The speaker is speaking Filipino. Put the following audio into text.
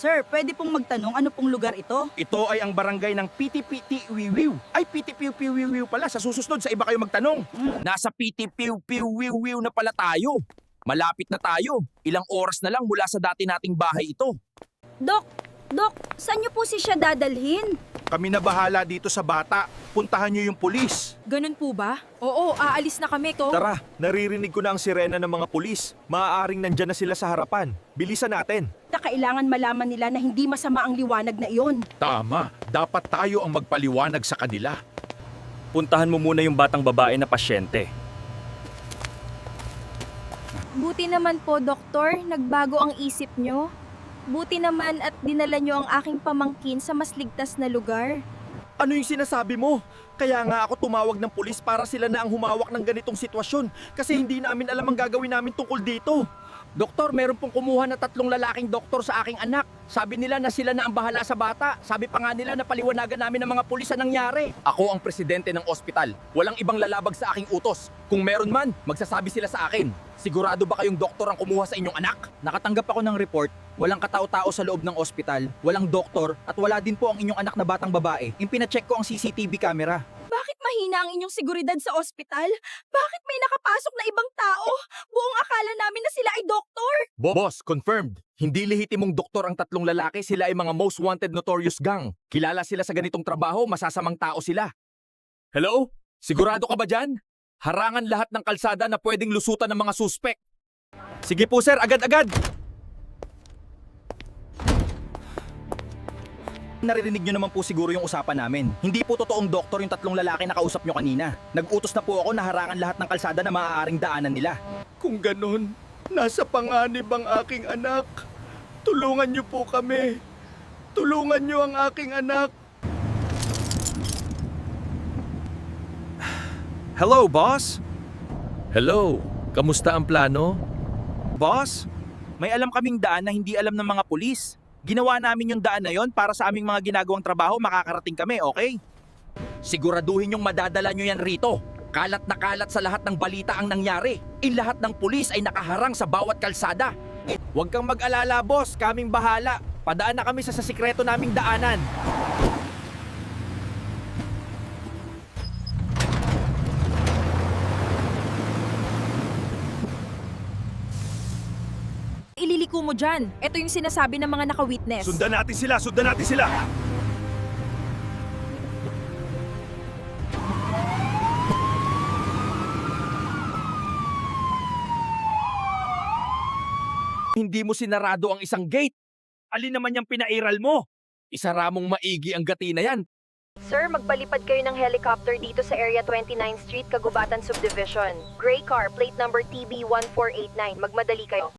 Sir, pwede pong magtanong ano pong lugar ito? Ito ay ang barangay ng Piti-Piti-Wiwiw. Ay, Piti-Piu-Piu-Wiwiw pala. Sa susunod, sa iba kayo magtanong. Nasa Piti-Piu-Piu-Wiwiw na pala tayo. Malapit na tayo. Ilang oras na lang mula sa dati nating bahay ito. Dok, saan niyo po siya dadalhin? Kami na bahala dito sa bata. Puntahan niyo yung pulis. Ganun po ba? Oo, aalis na kami ko. Tara, naririnig ko na ang sirena ng mga pulis. Maaaring nandyan na sila sa harapan. Bilisan natin. Kailangan malaman nila na hindi masama ang liwanag na iyon. Tama. Dapat tayo ang magpaliwanag sa kanila. Puntahan mo muna yung batang babae na pasyente. Buti naman po, Doktor, nagbago ang isip niyo. Buti naman at dinala niyo ang aking pamangkin sa mas ligtas na lugar. Ano yung sinasabi mo? Kaya nga ako tumawag ng pulis para sila na ang humawak ng ganitong sitwasyon kasi hindi namin alam ang gagawin namin tungkol dito. Doktor, meron pong kumuha na 3 lalaking doktor sa aking anak. Sabi nila na sila na ang bahala sa bata. Sabi pa nga nila na paliwanagan namin ng mga pulis ang nangyari. Ako ang presidente ng ospital. Walang ibang lalabag sa aking utos. Kung meron man, magsasabi sila sa akin. Sigurado ba kayong doktor ang kumuha sa inyong anak? Nakatanggap ako ng report. Walang katao-tao sa loob ng ospital, walang doktor, at wala din po ang inyong anak na batang babae. Impina-check ko ang CCTV camera. Bakit mahina ang inyong seguridad sa ospital? Bakit may nakapasok na ibang tao? Buong akala namin na sila ay doktor. Boss, confirmed. Hindi lehitimong doktor ang 3 lalaki, sila ay mga most wanted notorious gang. Kilala sila sa ganitong trabaho, masasamang tao sila. Hello? Sigurado ka ba dyan? Harangan lahat ng kalsada na pwedeng lusutan ng mga suspek. Sige po sir, agad-agad! Naririnig nyo naman po siguro yung usapan namin. Hindi po totoong doktor yung 3 lalaki na kausap nyo kanina. Nag-utos na po ako na harangan lahat ng kalsada na maaaring daanan nila. Kung ganon, nasa panganib ang aking anak. Tulungan nyo po kami. Tulungan nyo ang aking anak. Hello, boss? Hello, kamusta ang plano? Boss? May alam kaming daan na hindi alam ng mga pulis. Ginawa namin yung daan na yon para sa aming mga ginagawang trabaho makakarating kami, okay? Siguraduhin yung madadala nyo yan rito. Kalat na kalat sa lahat ng balita ang nangyari. Lahat ng pulis ay nakaharang sa bawat kalsada. Huwag kang mag-alala, boss. Kaming bahala. Padaan na kami sa sikreto naming daanan. Ililiko mo dyan. Ito yung sinasabi ng mga naka-witness. Sundan natin sila! Sundan natin sila! Hindi mo sinarado ang isang gate. Alin naman yung pinairal mo? Isara mong maigi ang gati na yan. Sir, magpalipad kayo ng helicopter dito sa Area 29th Street, Kagubatan Subdivision. Gray car, plate number TB1489. Magmadali kayo.